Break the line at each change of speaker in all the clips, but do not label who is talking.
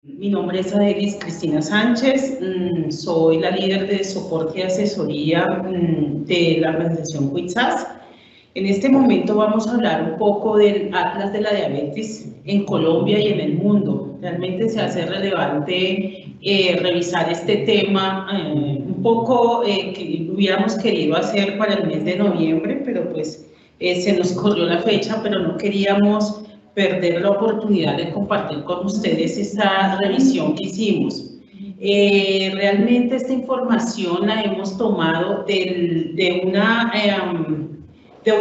Mi nombre es Adelis Cristina Sánchez, soy la líder de soporte y asesoría de la organización Quitsas. En este momento vamos a hablar un poco del Atlas de la Diabetes en Colombia y en el mundo. Realmente se hace relevante revisar este tema, un poco que hubiéramos querido hacer para el mes de noviembre, pero pues se nos corrió la fecha, pero no queríamos perder la oportunidad de compartir con ustedes esta revisión que hicimos. Realmente esta información la hemos tomado de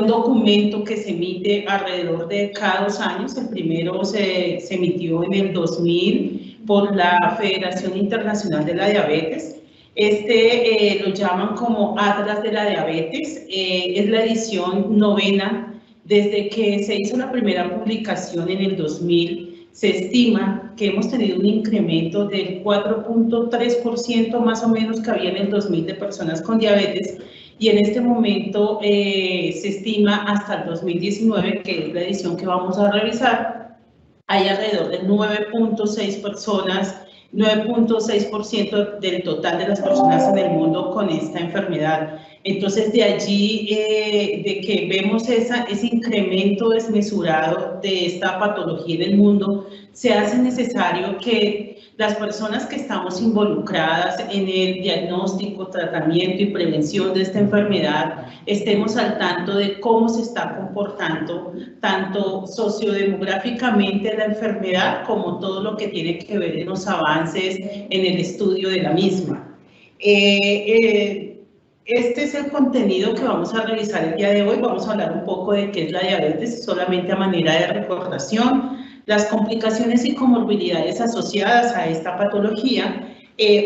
un documento que se emite alrededor de cada 2 años. El primero se emitió en el 2000 por la Federación Internacional de la Diabetes. Lo llaman como Atlas de la Diabetes, es la edición 9ª. Desde que se hizo la primera publicación en el 2000, se estima que hemos tenido un incremento del 4.3% más o menos que había en el 2000 de personas con diabetes, y en este momento se estima hasta el 2019, que es la edición que vamos a revisar, hay alrededor de 9.6% del total de las personas en el mundo con esta enfermedad. Entonces, de allí, de que vemos ese incremento desmesurado de esta patología en el mundo, se hace necesario que las personas que estamos involucradas en el diagnóstico, tratamiento y prevención de esta enfermedad estemos al tanto de cómo se está comportando tanto sociodemográficamente la enfermedad como todo lo que tiene que ver en los avances en el estudio de la misma. Este es el contenido que vamos a revisar el día de hoy. Vamos a hablar un poco de qué es la diabetes, solamente a manera de recordación, las complicaciones y comorbilidades asociadas a esta patología,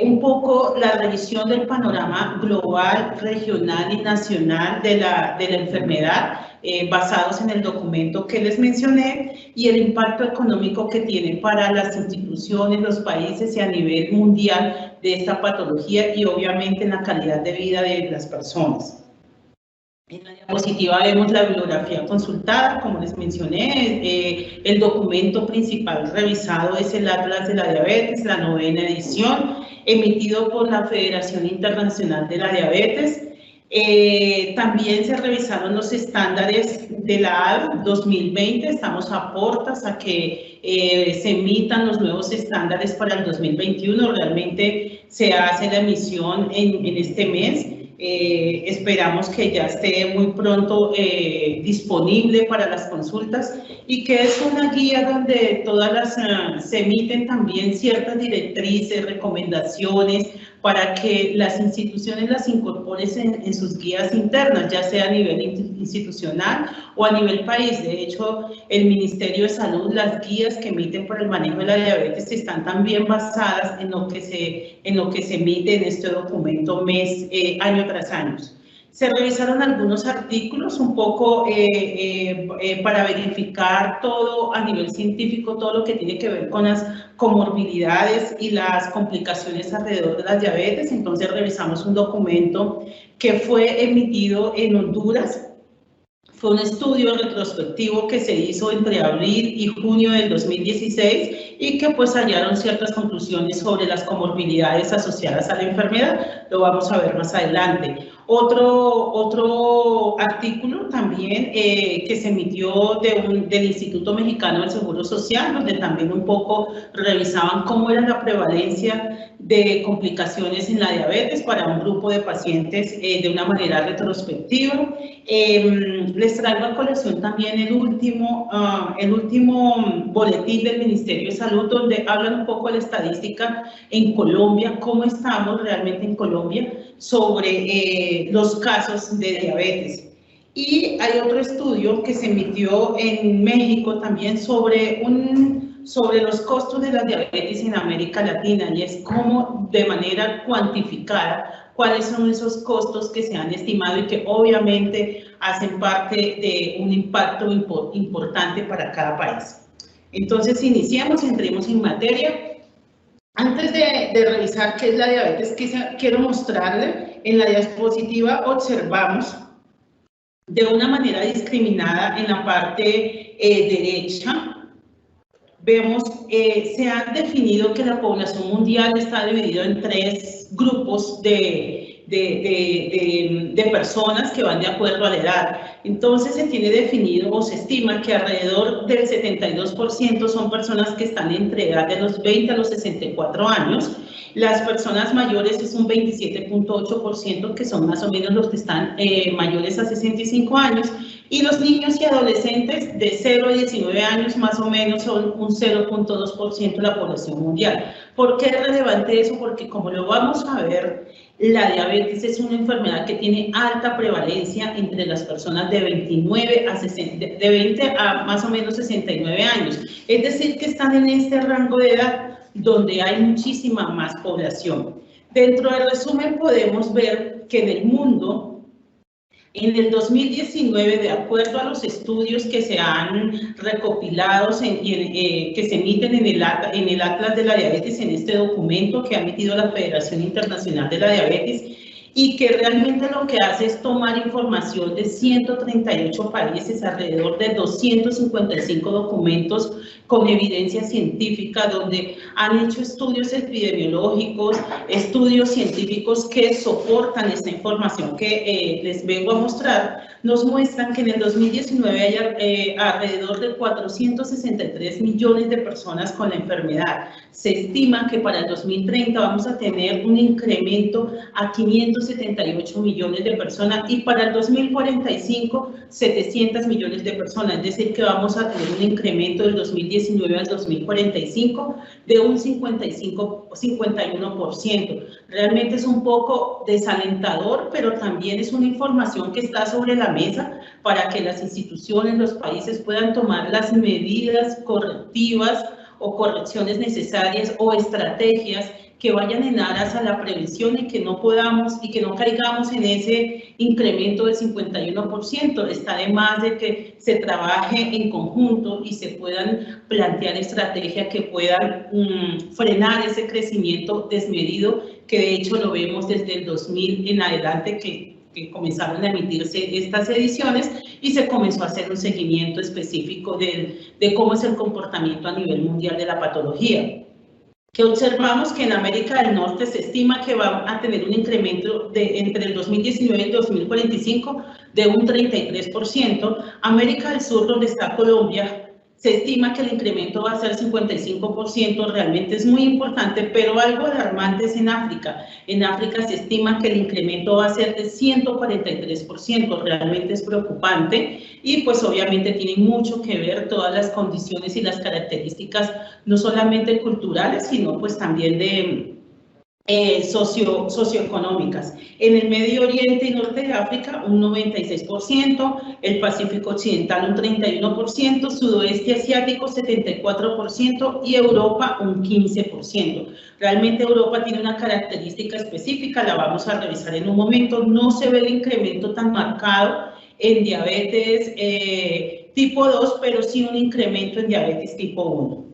un poco la revisión del panorama global, regional y nacional de la enfermedad, basados en el documento que les mencioné, y el impacto económico que tiene para las instituciones, los países y a nivel mundial de esta patología, y obviamente en la calidad de vida de las personas. En la diapositiva vemos la bibliografía consultada, como les mencioné. El documento principal revisado es el Atlas de la Diabetes, la 9ª edición, emitido por la Federación Internacional de la Diabetes. También se revisaron los estándares de la AD 2020, estamos a puertas a que se emitan los nuevos estándares para el 2021, realmente se hace la emisión en este mes. Esperamos que ya esté muy pronto disponible para las consultas, y que es una guía donde se emiten también ciertas directrices, recomendaciones para que las instituciones las incorporen en sus guías internas, ya sea a nivel institucional o a nivel país. De hecho, el Ministerio de Salud, las guías que emiten para el manejo de la diabetes están también basadas en lo que se emite en este documento año tras año. Se revisaron algunos artículos un poco para verificar todo a nivel científico, todo lo que tiene que ver con las comorbilidades y las complicaciones alrededor de la diabetes. Entonces revisamos un documento que fue emitido en Honduras. Fue un estudio retrospectivo que se hizo entre abril y junio del 2016, y que pues hallaron ciertas conclusiones sobre las comorbilidades asociadas a la enfermedad. Lo vamos a ver más adelante. Otro artículo también que se emitió del Instituto Mexicano del Seguro Social, donde también un poco revisaban cómo era la prevalencia de complicaciones en la diabetes para un grupo de pacientes de una manera retrospectiva. Les traigo a colación también el último boletín del Ministerio de Salud, donde hablan un poco de la estadística en Colombia, cómo estamos realmente en Colombia sobre los casos de diabetes. Y hay otro estudio que se emitió en México también sobre los costos de la diabetes en América Latina, y es cómo de manera cuantificada cuáles son esos costos que se han estimado y que obviamente hacen parte de un impacto importante para cada país. Entonces, entremos en materia. Antes de revisar qué es la diabetes, quiero mostrarle en la diapositiva. Observamos de una manera discriminada en la parte derecha vemos, se ha definido que la población mundial está dividida en 3 grupos de personas que van de acuerdo a la edad. Entonces se tiene definido o se estima que alrededor del 72% son personas que están entre edad de los 20 a los 64 años. Las personas mayores es un 27.8%, que son más o menos los que están mayores a 65 años. Y los niños y adolescentes de 0 a 19 años más o menos son un 0.2% de la población mundial. ¿Por qué es relevante eso? Porque como lo vamos a ver, la diabetes es una enfermedad que tiene alta prevalencia entre las personas de 20 a más o menos 69 años. Es decir, que están en este rango de edad donde hay muchísima más población. Dentro del resumen podemos ver que en el mundo, en el 2019, de acuerdo a los estudios que se han recopilado, que se emiten en el Atlas de la Diabetes, en este documento que ha emitido la Federación Internacional de la Diabetes, y que realmente lo que hace es tomar información de 138 países, alrededor de 255 documentos con evidencia científica, donde han hecho estudios epidemiológicos, estudios científicos que soportan esta información que les vengo a mostrar. Nos muestran que en el 2019 hay alrededor de 463 millones de personas con la enfermedad. Se estima que para el 2030 vamos a tener un incremento a 578 millones de personas y para el 2045 700 millones de personas, es decir, que vamos a tener un incremento del 2019 al 2045 de un 51%. Realmente es un poco desalentador, pero también es una información que está sobre la mesa para que las instituciones, los países puedan tomar las medidas correctivas o correcciones necesarias o estrategias que vayan en aras a la prevención y que no caigamos en ese incremento del 51%. Está de más de que se trabaje en conjunto y se puedan plantear estrategias que puedan frenar ese crecimiento desmedido, que de hecho lo vemos desde el 2000 en adelante, que comenzaron a emitirse estas ediciones y se comenzó a hacer un seguimiento específico de cómo es el comportamiento a nivel mundial de la patología. Que observamos que en América del Norte se estima que va a tener un incremento entre el 2019 y el 2045 de un 33%. América del Sur, donde está Colombia, se estima que el incremento va a ser 55%, realmente es muy importante, pero algo alarmante es en África. En África se estima que el incremento va a ser de 143%, realmente es preocupante y pues obviamente tiene mucho que ver todas las condiciones y las características, no solamente culturales, sino pues también de socioeconómicas. En el Medio Oriente y Norte de África un 96%, el Pacífico Occidental un 31%, Sudoeste Asiático 74% y Europa un 15%. Realmente Europa tiene una característica específica, la vamos a revisar en un momento, no se ve el incremento tan marcado en diabetes tipo 2, pero sí un incremento en diabetes tipo 1.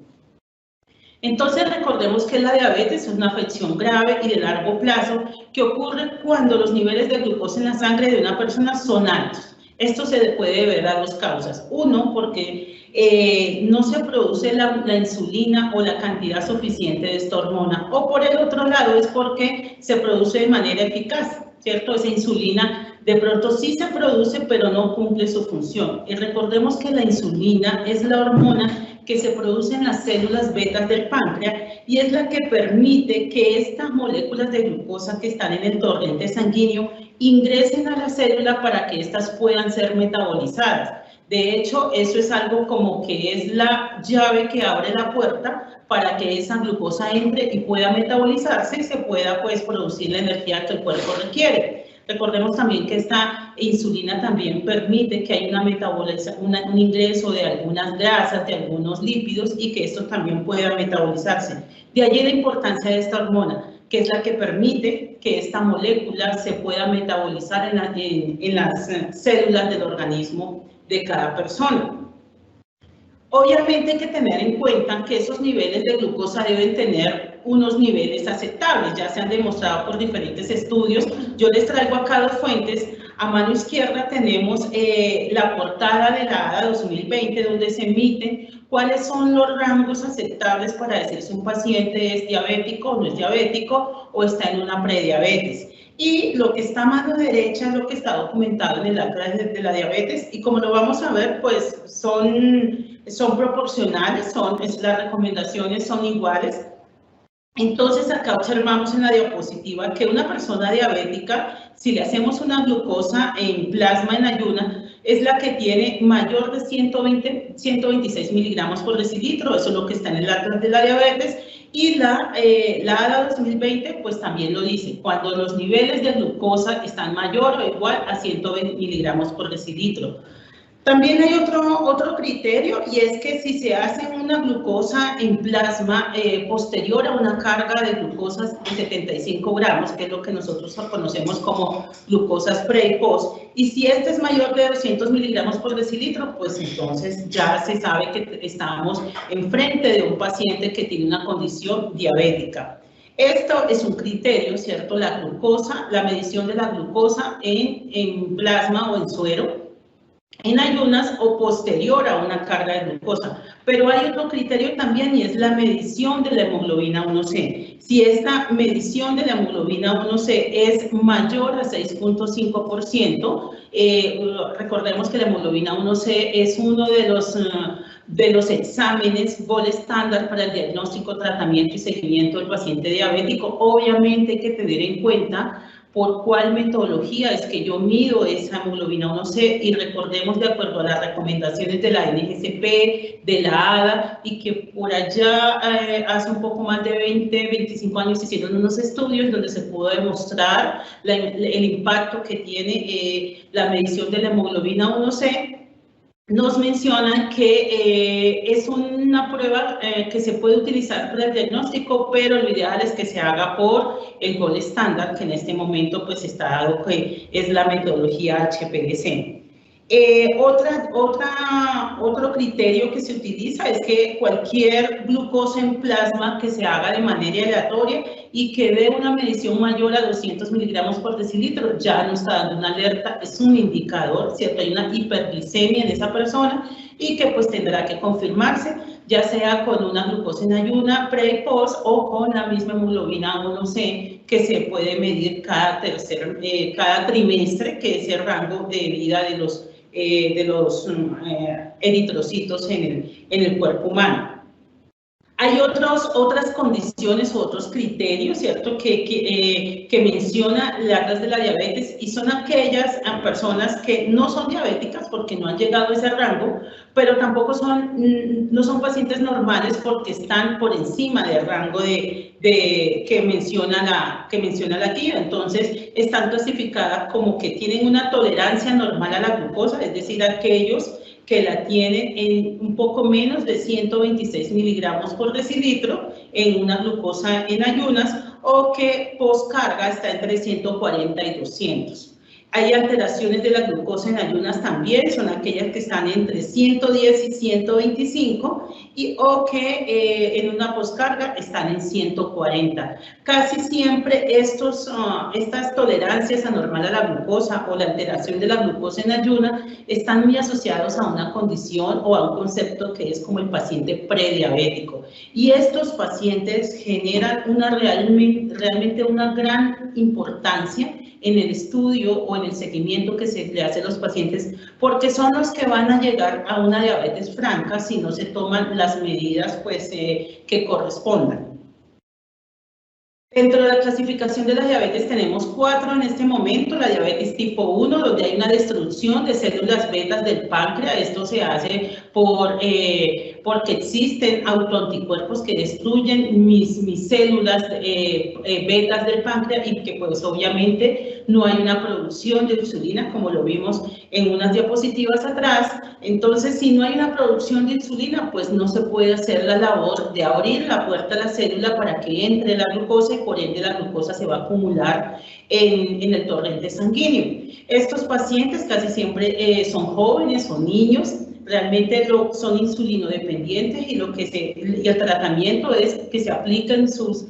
Entonces recordemos que la diabetes es una afección grave y de largo plazo que ocurre cuando los niveles de glucosa en la sangre de una persona son altos. Esto se puede deber a 2 causas. Uno, porque no se produce la insulina o la cantidad suficiente de esta hormona. O por el otro lado es porque se produce de manera eficaz, ¿cierto? Esa insulina de pronto sí se produce, pero no cumple su función. Y recordemos que la insulina es la hormona que se produce en las células betas del páncreas y es la que permite que estas moléculas de glucosa que están en el torrente sanguíneo ingresen a la célula para que éstas puedan ser metabolizadas. De hecho, eso es algo como que es la llave que abre la puerta para que esa glucosa entre y pueda metabolizarse y se pueda pues producir la energía que el cuerpo requiere. Recordemos también que esta insulina también permite que haya un ingreso de algunas grasas, de algunos lípidos y que esto también pueda metabolizarse. De allí la importancia de esta hormona, que es la que permite que esta molécula se pueda metabolizar en las células del organismo de cada persona. Obviamente hay que tener en cuenta que esos niveles de glucosa deben tener unos niveles aceptables, ya se han demostrado por diferentes estudios. Yo les traigo acá 2 fuentes. A mano izquierda tenemos la portada de la ADA 2020, donde se emiten cuáles son los rangos aceptables para decir si un paciente es diabético o no es diabético o está en una prediabetes. Y lo que está a mano derecha es lo que está documentado en el acta de la diabetes, y como lo vamos a ver, pues son proporcionales, las recomendaciones son iguales. Entonces acá observamos en la diapositiva que una persona diabética, si le hacemos una glucosa en plasma en ayuna, es la que tiene mayor de 126 miligramos por decilitro, eso es lo que está en el acta de la diabetes, y la ADA 2020 pues también lo dice, cuando los niveles de glucosa están mayor o igual a 120 miligramos por decilitro. También hay otro criterio, y es que si se hace una glucosa en plasma posterior a una carga de glucosas de 75 gramos, que es lo que nosotros conocemos como glucosas pre y post, y si este es mayor de 200 miligramos por decilitro, pues entonces ya se sabe que estamos enfrente de un paciente que tiene una condición diabética. Esto es un criterio, ¿cierto? La glucosa, la medición de la glucosa en plasma o en suero, en ayunas o posterior a una carga de glucosa. Pero hay otro criterio también, y es la medición de la hemoglobina 1C. Si esta medición de la hemoglobina 1C es mayor a 6.5%, recordemos que la hemoglobina 1C es uno de los exámenes gold estándar para el diagnóstico, tratamiento y seguimiento del paciente diabético. Obviamente hay que tener en cuenta por cuál metodología es que yo mido esa hemoglobina 1C, y recordemos, de acuerdo a las recomendaciones de la NGCP, de la ADA, y que por allá hace un poco más de 25 años se hicieron unos estudios donde se pudo demostrar el impacto que tiene la medición de la hemoglobina 1C. Nos mencionan que es una prueba que se puede utilizar para el diagnóstico, pero lo ideal es que se haga por el gold estándar, que en este momento pues está dado que es la metodología HPLC. Otro criterio que se utiliza es que cualquier glucosa en plasma que se haga de manera aleatoria y que dé una medición mayor a 200 miligramos por decilitro ya nos está dando una alerta, es un indicador, ¿cierto? Hay una hiperglicemia en esa persona y que pues tendrá que confirmarse, ya sea con una glucosa en ayuna, pre y post, o con la misma hemoglobina 1C que se puede medir cada trimestre, que es el rango de vida de los eritrocitos en el cuerpo humano. Hay otras condiciones o otros criterios, ¿cierto?, que menciona las actas de la diabetes, y son aquellas personas que no son diabéticas porque no han llegado a ese rango, pero tampoco no son pacientes normales porque están por encima del rango que menciona la guía. Entonces, están clasificadas como que tienen una tolerancia normal a la glucosa, es decir, aquellos que la tienen en un poco menos de 126 miligramos por decilitro en una glucosa en ayunas, o que postcarga está entre 140 y 200. Hay alteraciones de la glucosa en ayunas también, son aquellas que están entre 110 y 125, o que en una postcarga están en 140. Casi siempre estas tolerancias anormales a la glucosa o la alteración de la glucosa en ayuna están muy asociados a una condición o a un concepto que es como el paciente prediabético. Y estos pacientes generan realmente una gran importancia en el estudio o en el seguimiento que se le hace a los pacientes, porque son los que van a llegar a una diabetes franca si no se toman las medidas pues, que correspondan. Dentro de la clasificación de la diabetes tenemos 4 en este momento: la diabetes tipo 1, donde hay una destrucción de células betas del páncreas. Esto se hace porque existen autoanticuerpos que destruyen mis células betas del páncreas, y que pues obviamente no hay una producción de insulina, como lo vimos en unas diapositivas atrás. Entonces, si no hay una producción de insulina, pues no se puede hacer la labor de abrir la puerta a la célula para que entre la glucosa, y por ende la glucosa se va a acumular en el torrente sanguíneo. Estos pacientes casi siempre son jóvenes o niños, realmente son insulinodependientes y el tratamiento es que se apliquen sus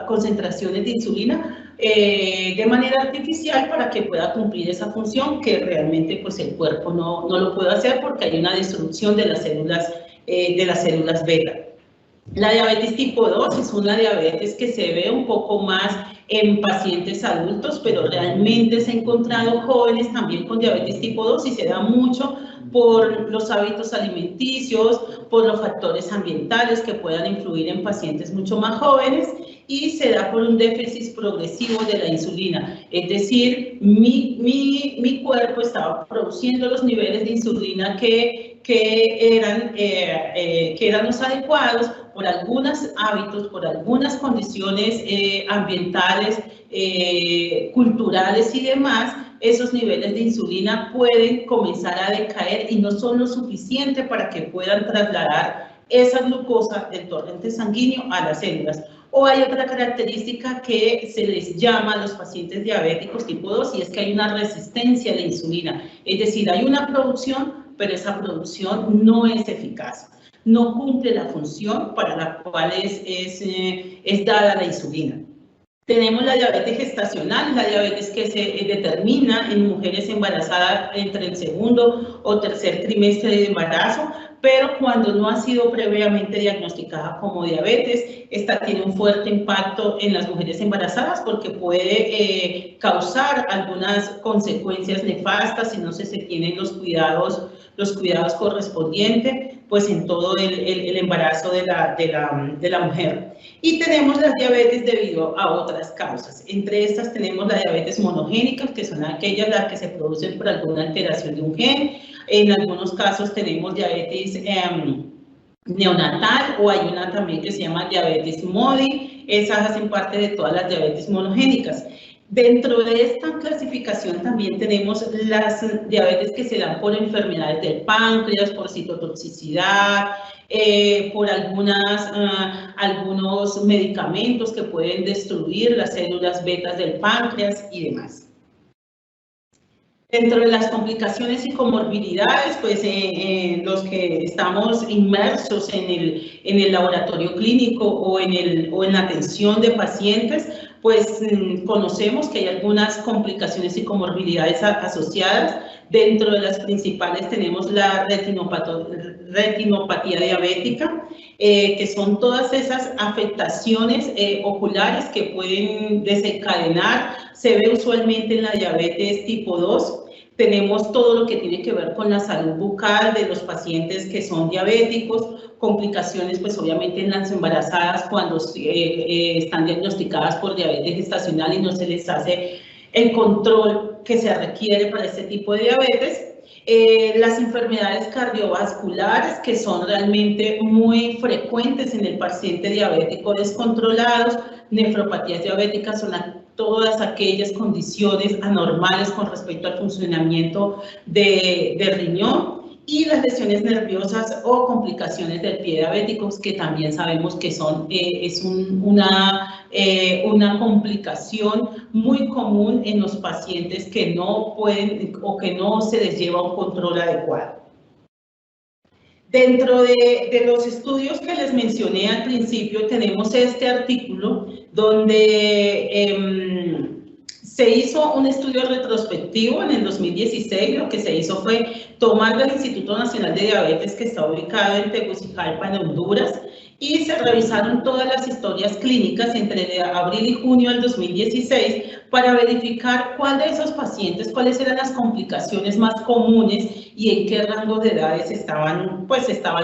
concentraciones de insulina de manera artificial para que pueda cumplir esa función que realmente pues el cuerpo no lo puede hacer porque hay una destrucción de las células beta. La diabetes tipo 2 es una diabetes que se ve un poco más en pacientes adultos, pero realmente se ha encontrado jóvenes también con diabetes tipo 2 y se da mucho por los hábitos alimenticios, por los factores ambientales que puedan influir en pacientes mucho más jóvenes y se da por un déficit progresivo de la insulina. Es decir, mi cuerpo estaba produciendo los niveles de insulina que eran los adecuados por algunos hábitos, por algunas condiciones ambientales, culturales y demás. Esos niveles de insulina pueden comenzar a decaer y no son lo suficiente para que puedan trasladar esa glucosa del torrente sanguíneo a las células. O hay otra característica que se les llama a los pacientes diabéticos tipo 2 y es que hay una resistencia a la insulina. Es decir, hay una producción, pero esa producción no es eficaz. No cumple la función para la cual es dada la insulina. Tenemos la diabetes gestacional, la diabetes que se determina en mujeres embarazadas entre el segundo o tercer trimestre de embarazo, pero cuando no ha sido previamente diagnosticada como diabetes, esta tiene un fuerte impacto en las mujeres embarazadas porque puede causar algunas consecuencias nefastas si no se tienen los cuidados correspondientes pues en todo el embarazo de la mujer. Y tenemos las diabetes debido a otras causas. Entre estas tenemos la diabetes monogénica, que son aquellas las que se producen por alguna alteración de un gen. En algunos casos tenemos diabetes neonatal o hay una también que se llama diabetes MODY. Esas hacen parte de todas las diabetes monogénicas. Dentro de esta clasificación también tenemos las diabetes que se dan por enfermedades del páncreas, por citotoxicidad, por algunos medicamentos que pueden destruir las células betas del páncreas y demás. Dentro de las complicaciones y comorbilidades, pues los que estamos inmersos en el laboratorio clínico o en la atención de pacientes, pues conocemos que hay algunas complicaciones y comorbilidades asociadas. Dentro de las principales tenemos la retinopatía diabética, que son todas esas afectaciones oculares que pueden desencadenar. Se ve usualmente en la diabetes tipo 2. Tenemos todo lo que tiene que ver con la salud bucal de los pacientes que son diabéticos, complicaciones pues obviamente en las embarazadas cuando están diagnosticadas por diabetes gestacional y no se les hace el control que se requiere para este tipo de diabetes. Las enfermedades cardiovasculares que son realmente muy frecuentes en el paciente diabético descontrolados, nefropatías diabéticas son todas aquellas condiciones anormales con respecto al funcionamiento del riñón y las lesiones nerviosas o complicaciones del pie diabéticos que también sabemos que es una complicación muy común en los pacientes que no pueden o que no se les lleva un control adecuado. Dentro de los estudios que les mencioné al principio, tenemos este artículo donde se hizo un estudio retrospectivo en el 2016. Lo que se hizo fue tomar del Instituto Nacional de Diabetes, que está ubicado en Tegucigalpa, en Honduras, y se revisaron todas las historias clínicas entre abril y junio del 2016 para verificar cuál de esos pacientes, cuáles eran las complicaciones más comunes y en qué rango de edades estaban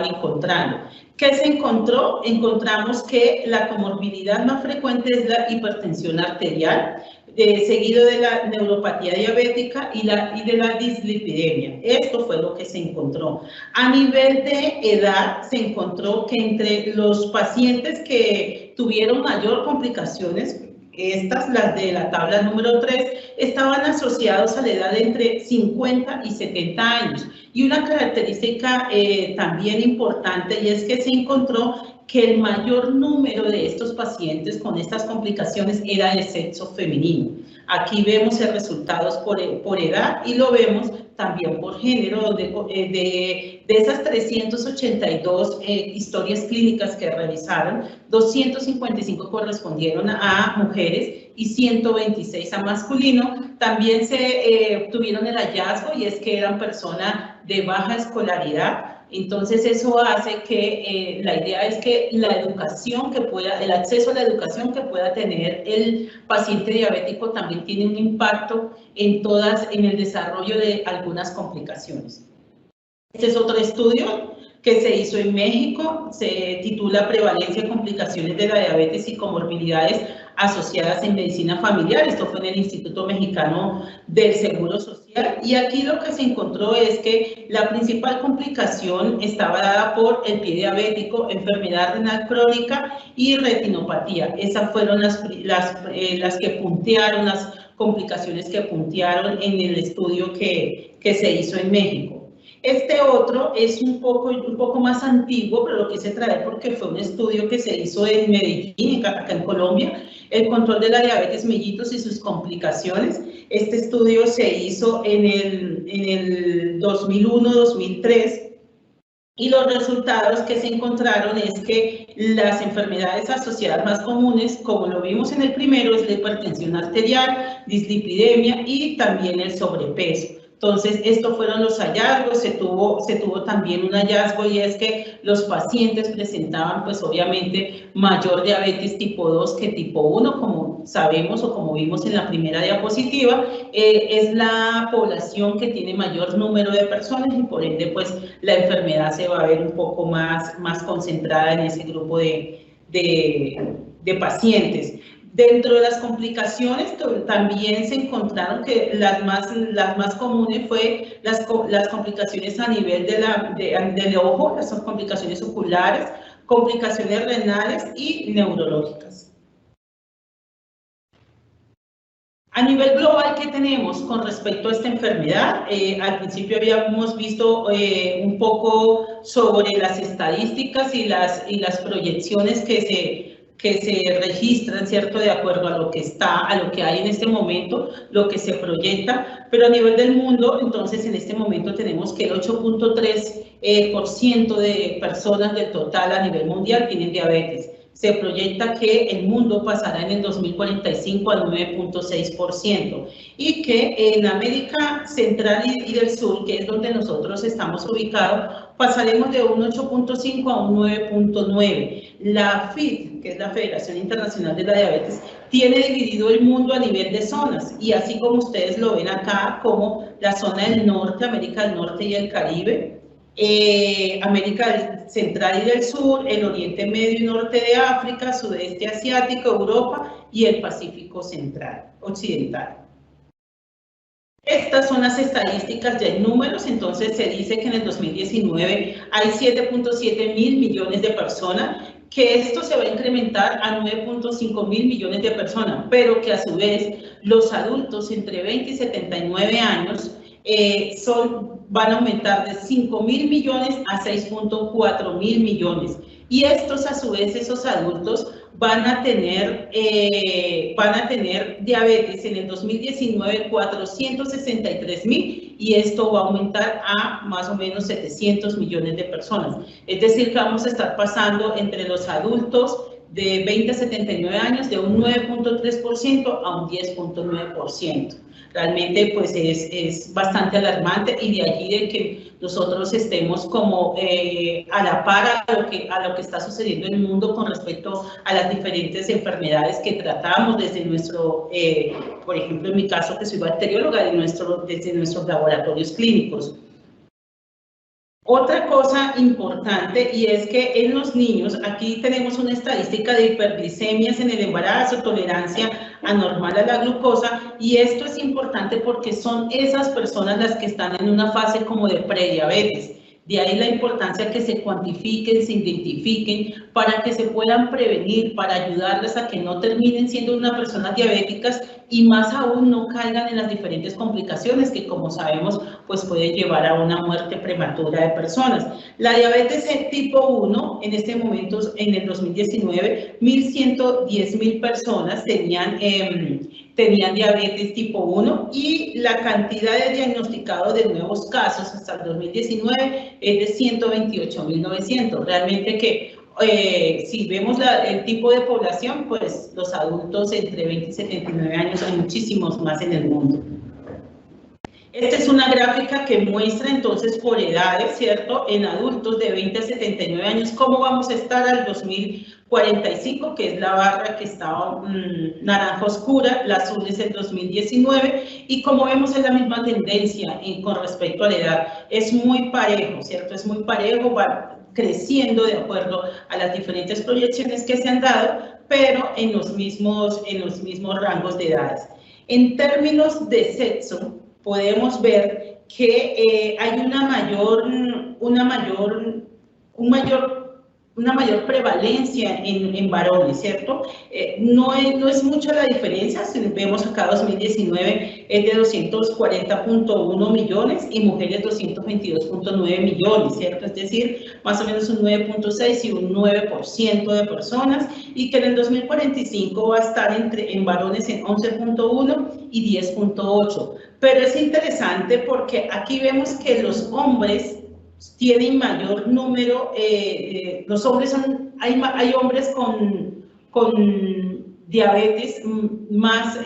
encontrando. ¿Qué se encontró? Encontramos que la comorbilidad más frecuente es la hipertensión arterial, seguido de la neuropatía diabética y de la dislipidemia. Esto fue lo que se encontró. A nivel de edad, se encontró que entre los pacientes que tuvieron mayor complicaciones, las de la tabla número 3, estaban asociados a la edad de entre 50 y 70 años. Y una característica también importante, y es que se encontró que el mayor número de estos pacientes con estas complicaciones era de sexo femenino. Aquí vemos los resultados por edad y lo vemos también por género, donde de esas 382 historias clínicas que revisaron, 255 correspondieron a mujeres y 126 a masculino. También se tuvieron el hallazgo, y es que eran personas de baja escolaridad. Entonces eso hace que la idea es que la educación que pueda, el acceso a la educación que pueda tener el paciente diabético también tiene un impacto en el desarrollo de algunas complicaciones. Este es otro estudio que se hizo en México, se titula Prevalencia y complicaciones de la diabetes y comorbilidades asociadas en medicina familiar. Esto fue en el Instituto Mexicano del Seguro Social, y aquí lo que se encontró es que la principal complicación estaba dada por el pie diabético, enfermedad renal crónica y retinopatía. Esas fueron las que puntearon, las complicaciones que puntearon en el estudio que se hizo en México. Este otro es un poco más antiguo, pero lo quise traer porque fue un estudio que se hizo en Medellín, acá en Colombia, el control de la diabetes mellitus y sus complicaciones. Este estudio se hizo en el 2001-2003, y los resultados que se encontraron es que las enfermedades asociadas más comunes, como lo vimos en el primero, es la hipertensión arterial, dislipidemia y también el sobrepeso. Entonces, estos fueron los hallazgos. Se tuvo también un hallazgo, y es que los pacientes presentaban, pues obviamente, mayor diabetes tipo 2 que tipo 1, como sabemos o como vimos en la primera diapositiva. Es la población que tiene mayor número de personas, y por ende, pues la enfermedad se va a ver un poco más concentrada en ese grupo de pacientes. Dentro de las complicaciones también se encontraron que las más comunes fue las complicaciones a nivel del ojo, las complicaciones oculares, complicaciones renales y neurológicas. A nivel global, ¿qué tenemos con respecto a esta enfermedad? Al principio habíamos visto un poco sobre las estadísticas y las proyecciones que se registran, ¿cierto? De acuerdo a lo que hay en este momento, lo que se proyecta, pero a nivel del mundo, entonces en este momento tenemos que el 8.3% de personas del total a nivel mundial tienen diabetes. Se proyecta que el mundo pasará en el 2045 al 9.6%, y que en América Central y del Sur, que es donde nosotros estamos ubicados, pasaremos de un 8.5 a un 9.9. La FID, que es la Federación Internacional de la Diabetes, tiene dividido el mundo a nivel de zonas, y así como ustedes lo ven acá, como la zona del norte, América del Norte y el Caribe, América Central y del Sur, el Oriente Medio y Norte de África, Sudeste Asiático, Europa y el Pacífico Central, Occidental. Estas son las estadísticas ya en números. Entonces se dice que en el 2019 hay 7.7 mil millones de personas, que esto se va a incrementar a 9.5 mil millones de personas, pero que a su vez los adultos entre 20 y 79 años van a aumentar de 5 mil millones a 6.4 mil millones. Y estos, a su vez, esos adultos van a tener diabetes en el 2019 463 mil, y esto va a aumentar a más o menos 700 millones de personas. Es decir, que vamos a estar pasando entre los adultos de 20 a 79 años de un 9.3% a un 10.9%. Realmente pues es bastante alarmante, y de allí de que nosotros estemos como a la par a lo que está sucediendo en el mundo con respecto a las diferentes enfermedades que tratamos desde nuestro, por ejemplo en mi caso que soy bacterióloga, desde nuestros laboratorios clínicos. Otra cosa importante, y es que en los niños, aquí tenemos una estadística de hiperglicemias en el embarazo, tolerancia anormal a la glucosa, y esto es importante porque son esas personas las que están en una fase como de prediabetes. De ahí la importancia que se cuantifiquen, se identifiquen, para que se puedan prevenir, para ayudarles a que no terminen siendo unas personas diabéticas, y más aún no caigan en las diferentes complicaciones que, como sabemos, pues puede llevar a una muerte prematura de personas. La diabetes tipo 1, en este momento, en el 2019, 1.110.000 personas tenían diabetes tipo 1, y la cantidad de diagnosticados de nuevos casos hasta el 2019 es de 128.900. Realmente que si vemos el tipo de población, pues los adultos entre 20 y 79 años hay muchísimos más en el mundo. Esta es una gráfica que muestra entonces por edades, ¿cierto? En adultos de 20 a 79 años, cómo vamos a estar al 2045, que es la barra que está naranja oscura, la azul es el 2019, y como vemos es la misma tendencia con respecto a la edad. Es muy parejo, ¿cierto? Es muy parejo, va creciendo de acuerdo a las diferentes proyecciones que se han dado, pero en los mismos rangos de edades. En términos de sexo, podemos ver que hay una mayor prevalencia en varones, ¿cierto? No es mucha la diferencia, si vemos acá 2019 es de 240.1 millones y mujeres 222.9 millones, ¿cierto? Es decir, más o menos un 9.6 y un 9% de personas, y que en el 2045 va a estar en varones en 11.1 y 10.8. Pero es interesante porque aquí vemos que los hombres tienen mayor número, los hombres hay hombres con diabetes más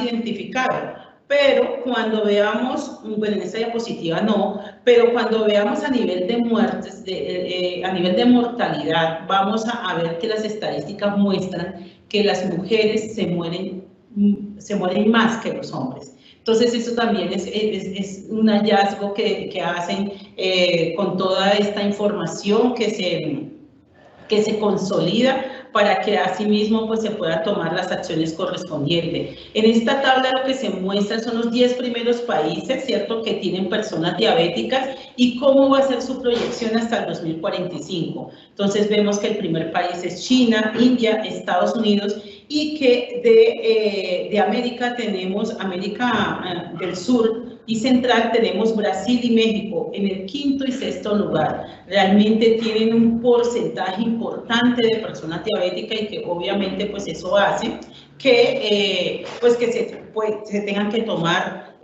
identificado, pero cuando veamos, bueno, en esta diapositiva no, pero cuando veamos a nivel de muertes, a nivel de mortalidad, vamos a ver que las estadísticas muestran que las mujeres se mueren más que los hombres. Entonces, eso también es un hallazgo que hacen con toda esta información que se consolida para que asimismo pues, se puedan tomar las acciones correspondientes. En esta tabla lo que se muestra son los 10 primeros países, ¿cierto?, que tienen personas diabéticas y cómo va a ser su proyección hasta el 2045. Entonces vemos que el primer país es China, India, Estados Unidos, y que de América tenemos América del Sur y Central, tenemos Brasil y México en el 5º y 6º lugar. Realmente tienen un porcentaje importante de personas diabéticas y que obviamente pues eso hace que, se tengan que tomar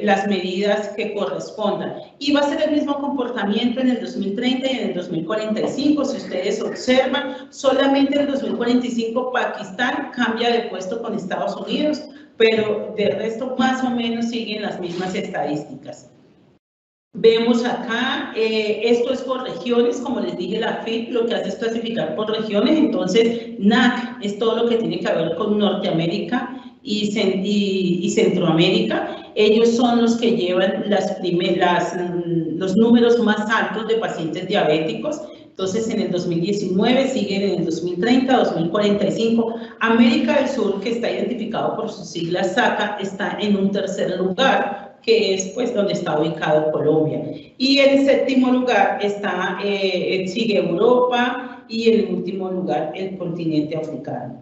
las medidas que correspondan. Y va a ser el mismo comportamiento en el 2030 y en el 2045. Si ustedes observan, solamente en el 2045 Pakistán cambia de puesto con Estados Unidos, pero de resto más o menos siguen las mismas estadísticas. Vemos acá, esto es por regiones, como les dije, la FIP lo que hace es clasificar por regiones, entonces NAC es todo lo que tiene que ver con Norteamérica y Centroamérica. Ellos son los que llevan los números más altos de pacientes diabéticos. Entonces, en el 2019, siguen en el 2030, 2045. América del Sur, que está identificado por sus siglas SACA, está en un 3er lugar, que es pues donde está ubicado Colombia. Y en el 7º lugar sigue Europa y en el último lugar el continente africano.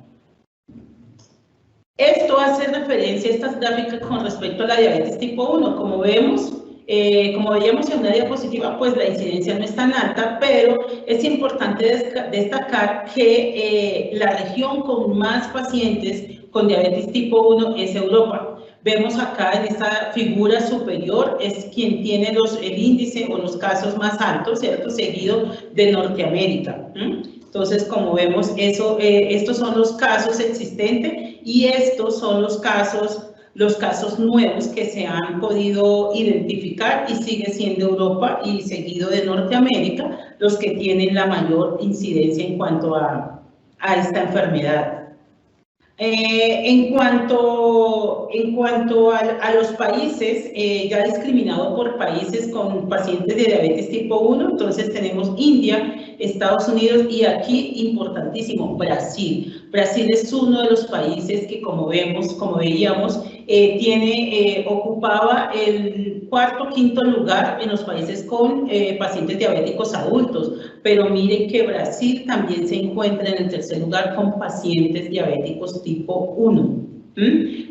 Esto hace referencia a estas gráficas con respecto a la diabetes tipo 1. Como vemos, como veíamos en una diapositiva, pues la incidencia no es tan alta, pero es importante destacar que la región con más pacientes con diabetes tipo 1 es Europa. Vemos acá en esta figura superior es quien tiene el índice o los casos más altos, ¿cierto? Seguido de Norteamérica. Entonces, como vemos, estos son los casos existentes y estos son los casos nuevos que se han podido identificar, y sigue siendo Europa y seguido de Norteamérica los que tienen la mayor incidencia en cuanto a esta enfermedad. En cuanto a los países, ya discriminado por países con pacientes de diabetes tipo 1, entonces tenemos India, Estados Unidos y aquí, importantísimo, Brasil. Brasil es uno de los países que, como veíamos, ocupaba el 4º o 5º lugar en los países con pacientes diabéticos adultos, pero miren que Brasil también se encuentra en el 3er lugar con pacientes diabéticos tipo 1.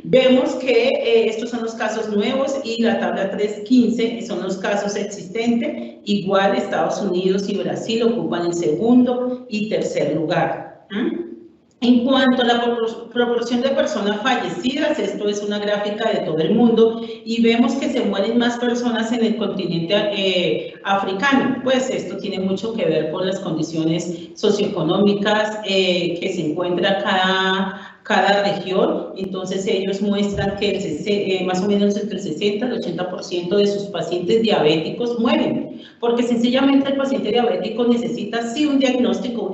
Vemos que estos son los casos nuevos y la tabla 3.15 son los casos existentes. Igual Estados Unidos y Brasil ocupan el 2º y 3er lugar. En cuanto a la proporción de personas fallecidas, esto es una gráfica de todo el mundo y vemos que se mueren más personas en el continente africano. Pues esto tiene mucho que ver con las condiciones socioeconómicas que se encuentra cada región. Entonces ellos muestran que más o menos entre el 60 y el 80% de sus pacientes diabéticos mueren, porque sencillamente el paciente diabético necesita sí un diagnóstico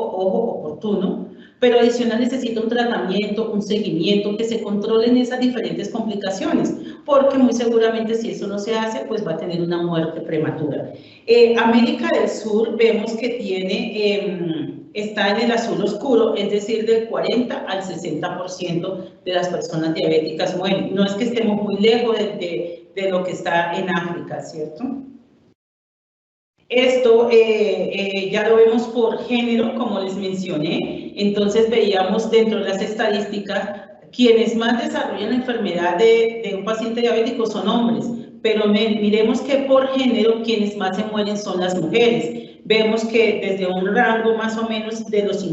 ojo oportuno, pero adicional necesita un tratamiento, un seguimiento, que se controlen esas diferentes complicaciones, porque muy seguramente si eso no se hace, pues va a tener una muerte prematura. América del Sur vemos que está en el azul oscuro, es decir, del 40 al 60% de las personas diabéticas mueren. No es que estemos muy lejos de lo que está en África, ¿cierto? Esto ya lo vemos por género, como les mencioné. Entonces veíamos dentro de las estadísticas, quienes más desarrollan la enfermedad de un paciente diabético son hombres, pero miremos que por género quienes más se mueren son las mujeres. Vemos que desde un rango más o menos de los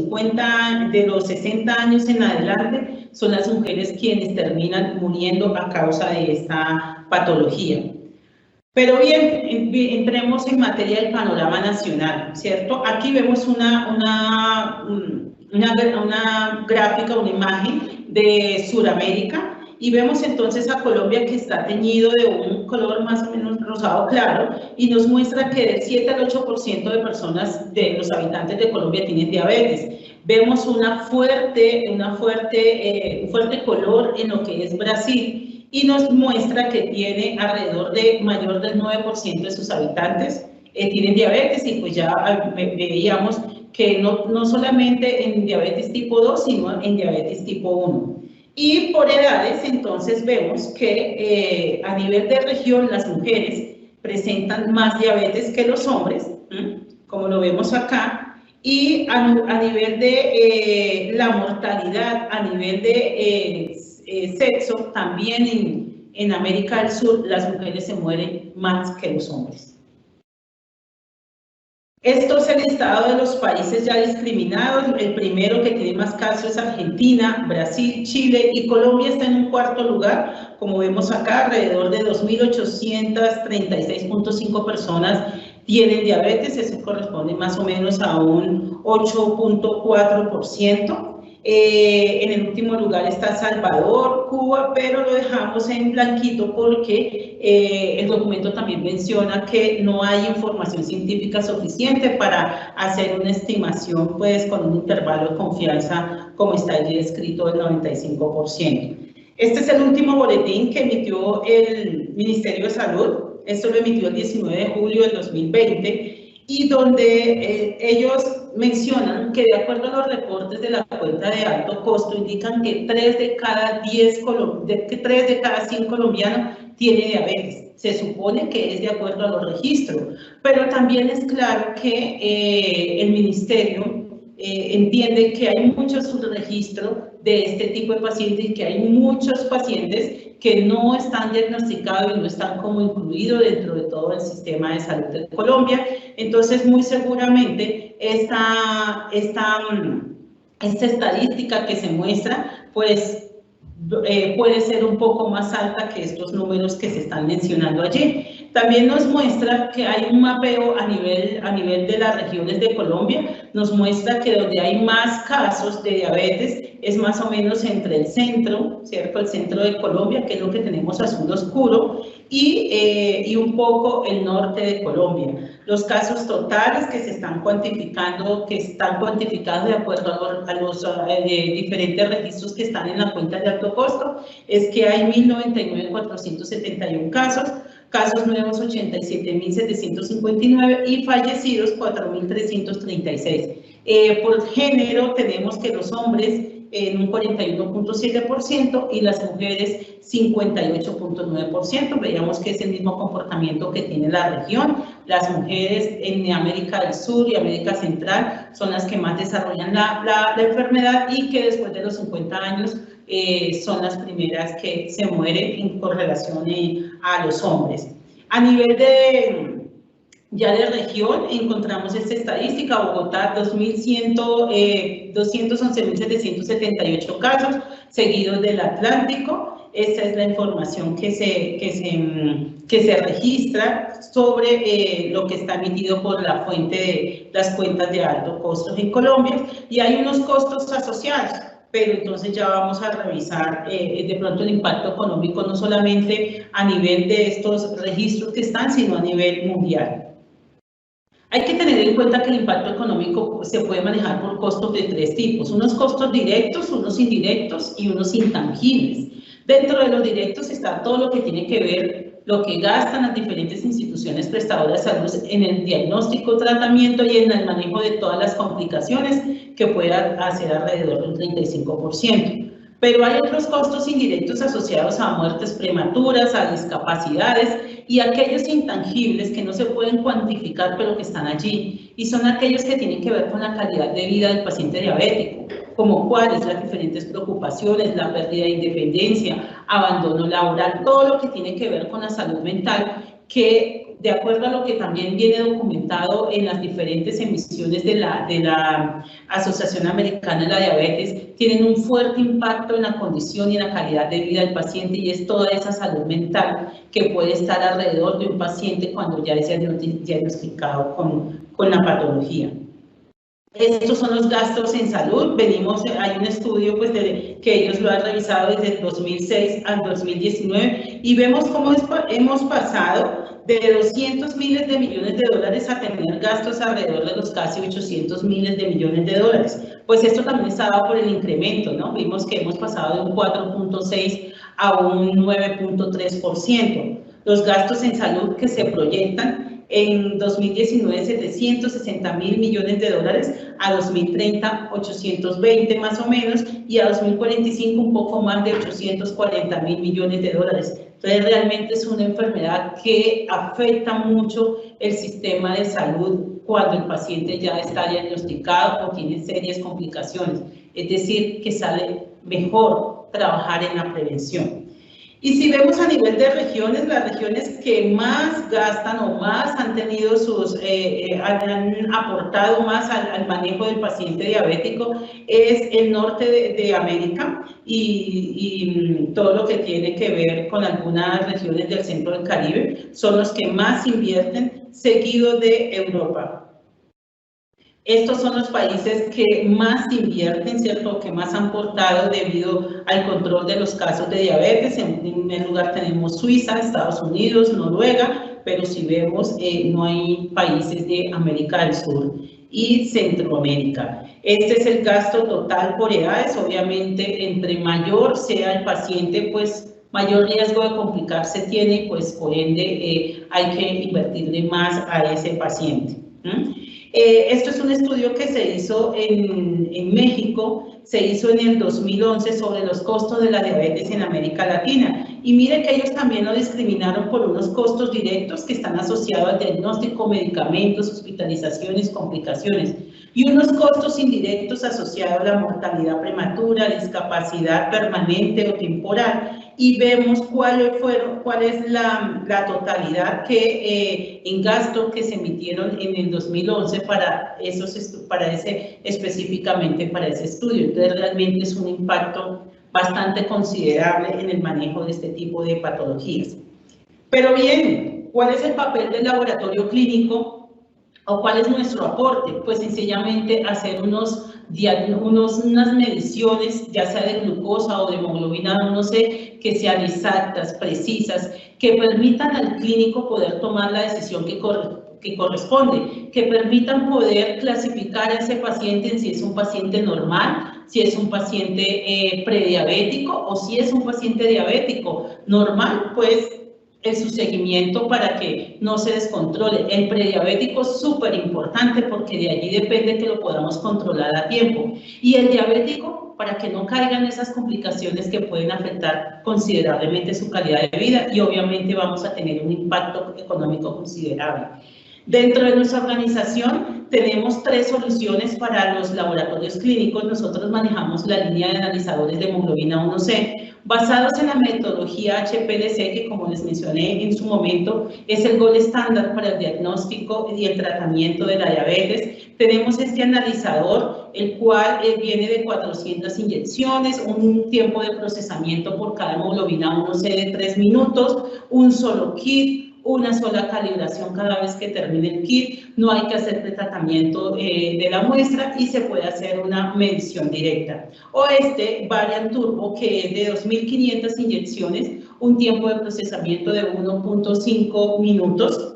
60 años en adelante, son las mujeres quienes terminan muriendo a causa de esta patología. Pero bien, entremos en materia del panorama nacional, ¿cierto? Aquí vemos una gráfica, una imagen de Sudamérica y vemos entonces a Colombia que está teñido de un color más o menos rosado claro y nos muestra que del 7 al 8% de personas, de los habitantes de Colombia tienen diabetes. Vemos un fuerte color en lo que es Brasil, y nos muestra que tiene alrededor de mayor del 9% de sus habitantes tienen diabetes, y pues ya veíamos que no solamente en diabetes tipo 2, sino en diabetes tipo 1. Y por edades, entonces vemos que a nivel de región las mujeres presentan más diabetes que los hombres, como lo vemos acá, y a nivel de la mortalidad, a nivel de sexo, también en América del Sur las mujeres se mueren más que los hombres. Esto es el listado de los países ya discriminados. El primero que tiene más casos es Argentina, Brasil, Chile, y Colombia está en un cuarto lugar. Como vemos acá, alrededor de 2.836.5 personas tienen diabetes. Eso corresponde más o menos a un 8.4%. En el último lugar está Salvador, Cuba, pero lo dejamos en blanquito porque el documento también menciona que no hay información científica suficiente para hacer una estimación, pues, con un intervalo de confianza como está allí escrito del 95%. Este es el último boletín que emitió el Ministerio de Salud. Esto lo emitió el 19 de julio del 2020 y donde ellos mencionan que de acuerdo a los reportes de la cuenta de alto costo indican que 3 de cada 100 colombianos tiene diabetes. Se supone que es de acuerdo a los registros, pero también es claro que el ministerio entiende que hay mucho subregistro de este tipo de pacientes y que hay muchos pacientes que no están diagnosticados y no están como incluidos dentro de todo el sistema de salud de Colombia. Entonces, muy seguramente esta estadística que se muestra, pues puede ser un poco más alta que estos números que se están mencionando allí. También nos muestra que hay un mapeo a nivel de las regiones de Colombia, nos muestra que donde hay más casos de diabetes es más o menos entre el centro, ¿cierto? El centro de Colombia, que es lo que tenemos azul oscuro, y un poco el norte de Colombia. Los casos totales que están cuantificados de acuerdo a los diferentes registros que están en la cuenta de alto costo, es que hay 1.099.471 casos nuevos 87.759 y fallecidos 4.336. Por género tenemos que los hombres en un 41.7% y las mujeres 58.9%. Veíamos que es el mismo comportamiento que tiene la región. Las mujeres en América del Sur y América Central son las que más desarrollan la enfermedad y que después de los 50 años son las primeras que se mueren con relación a los hombres. A nivel Ya de región encontramos esta estadística: Bogotá 211.778 casos, seguidos del Atlántico. Esta es la información que se registra sobre lo que está emitido por la fuente de las cuentas de alto costo en Colombia, y hay unos costos asociados. Pero entonces ya vamos a revisar de pronto el impacto económico, no solamente a nivel de estos registros que están, sino a nivel mundial. Hay que tener en cuenta que el impacto económico se puede manejar por costos de tres tipos: unos costos directos, unos indirectos y unos intangibles. Dentro de los directos está todo lo que tiene que ver, lo que gastan las diferentes instituciones prestadoras de salud en el diagnóstico, tratamiento y en el manejo de todas las complicaciones, que puede hacer alrededor del 35%. Pero hay otros costos indirectos asociados a muertes prematuras, a discapacidades y aquellos intangibles que no se pueden cuantificar pero que están allí, y son aquellos que tienen que ver con la calidad de vida del paciente diabético, como cuáles, las diferentes preocupaciones, la pérdida de independencia, abandono laboral, todo lo que tiene que ver con la salud mental, que de acuerdo a lo que también viene documentado en las diferentes emisiones de la Asociación Americana de la Diabetes, tienen un fuerte impacto en la condición y en la calidad de vida del paciente, y es toda esa salud mental que puede estar alrededor de un paciente cuando ya es diagnosticado con la patología. Estos son los gastos en salud. Hay un estudio pues, que ellos lo han revisado desde el 2006 al 2019, y vemos cómo hemos pasado de 200 miles de millones de dólares a tener gastos alrededor de los casi 800 miles de millones de dólares. Pues esto también está dado por el incremento, ¿no? Vimos que hemos pasado de un 4.6 a un 9.3%. Los gastos en salud que se proyectan en 2019, 760 mil millones de dólares, a 2030, 820 más o menos, y a 2045 un poco más de 840 mil millones de dólares. Entonces realmente es una enfermedad que afecta mucho el sistema de salud cuando el paciente ya está diagnosticado o tiene serias complicaciones. Es decir, que sale mejor trabajar en la prevención. Y si vemos a nivel de regiones, las regiones que más gastan o más han tenido han aportado más al manejo del paciente diabético es el norte de América y todo lo que tiene que ver con algunas regiones del centro del Caribe, son los que más invierten, seguido de Europa. Estos son los países que más invierten, ¿cierto?, que más han aportado debido al control de los casos de diabetes. En primer lugar tenemos Suiza, Estados Unidos, Noruega, pero si vemos no hay países de América del Sur y Centroamérica. Este es el gasto total por edades. Obviamente, entre mayor sea el paciente, pues mayor riesgo de complicarse tiene, pues por ende hay que invertirle más a ese paciente. Esto es un estudio que se hizo en México, se hizo en el 2011 sobre los costos de la diabetes en América Latina. Y mire que ellos también lo discriminaron por unos costos directos que están asociados al diagnóstico, medicamentos, hospitalizaciones, complicaciones, y unos costos indirectos asociados a la mortalidad prematura, discapacidad permanente o temporal. Y vemos cuál es la totalidad en gastos que se emitieron en el 2011 específicamente para ese estudio. Entonces realmente es un impacto bastante considerable en el manejo de este tipo de patologías. Pero bien, ¿cuál es el papel del laboratorio clínico o cuál es nuestro aporte? Pues sencillamente hacer unas mediciones, ya sea de glucosa o de hemoglobina, no sé, que sean exactas, precisas, que permitan al clínico poder tomar la decisión que corresponde, que permitan poder clasificar a ese paciente en si es un paciente normal, si es un paciente prediabético o si es un paciente diabético. Normal, pues, en su seguimiento para que no se descontrole. El prediabético es súper importante porque de allí depende que lo podamos controlar a tiempo. Y el diabético, para que no caigan esas complicaciones que pueden afectar considerablemente su calidad de vida, y obviamente vamos a tener un impacto económico considerable. Dentro de nuestra organización tenemos 3 soluciones para los laboratorios clínicos. Nosotros manejamos la línea de analizadores de hemoglobina 1C basados en la metodología HPLC, que como les mencioné en su momento es el gold estándar para el diagnóstico y el tratamiento de la diabetes. Tenemos este analizador, el cual viene de 400 inyecciones, un tiempo de procesamiento por cada hemoglobina 1C de 3 minutos, un solo kit, una sola calibración cada vez que termine el kit, no hay que hacer pretratamiento de la muestra y se puede hacer una medición directa. O este Variant Turbo, que es de 2500 inyecciones, un tiempo de procesamiento de 1.5 minutos.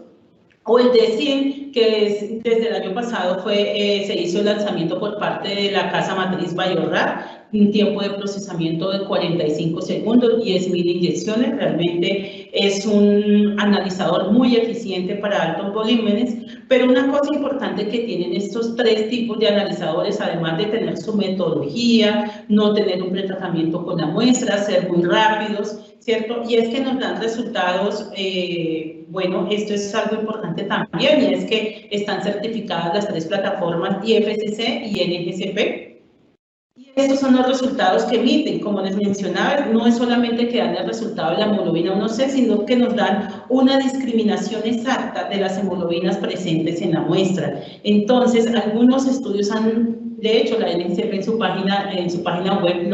O el D100, que es, desde el año pasado se hizo el lanzamiento por parte de la casa matriz Biorad, un tiempo de procesamiento de 45 segundos, 10.000 inyecciones. Realmente es un analizador muy eficiente para altos volúmenes, pero una cosa importante que tienen estos 3 tipos de analizadores, además de tener su metodología, no tener un pretratamiento con la muestra, ser muy rápidos, ¿cierto? Y es que nos dan resultados, bueno, esto es algo importante también, y es que están certificadas las 3 plataformas IFSC y NGCP. Y estos son los resultados que emiten. Como les mencionaba, no es solamente que dan el resultado de la hemoglobina 1C, sino que nos dan una discriminación exacta de las hemoglobinas presentes en la muestra. Entonces, algunos estudios han, de hecho, la NGCP en su página web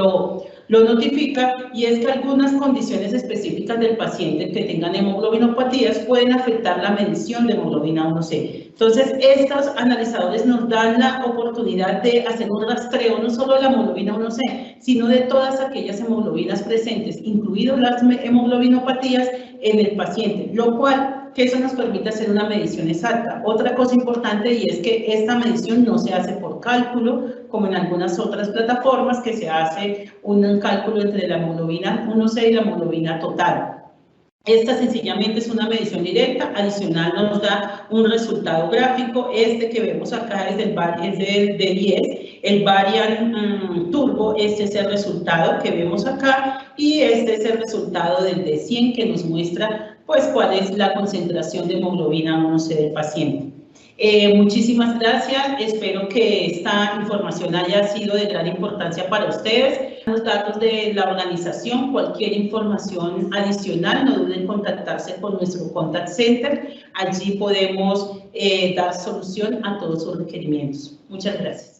lo notifica, y es que algunas condiciones específicas del paciente que tengan hemoglobinopatías pueden afectar la medición de hemoglobina 1C. Entonces, estos analizadores nos dan la oportunidad de hacer un rastreo no solo de la hemoglobina 1C, sino de todas aquellas hemoglobinas presentes, incluidas las hemoglobinopatías en el paciente, lo cual que eso nos permite hacer una medición exacta. Otra cosa importante, y es que esta medición no se hace por cálculo, como en algunas otras plataformas, que se hace un cálculo entre la hemoglobina 1C y la hemoglobina total. Esta sencillamente es una medición directa, adicional nos da un resultado gráfico. Este que vemos acá es del D10, el Variant Turbo, este es el resultado que vemos acá, y este es el resultado del D100, que nos muestra pues cuál es la concentración de hemoglobina 1C del paciente. Muchísimas gracias, espero que esta información haya sido de gran importancia para ustedes. Los datos de la organización, cualquier información adicional, no duden en contactarse con nuestro Contact Center, allí podemos dar solución a todos sus requerimientos. Muchas gracias.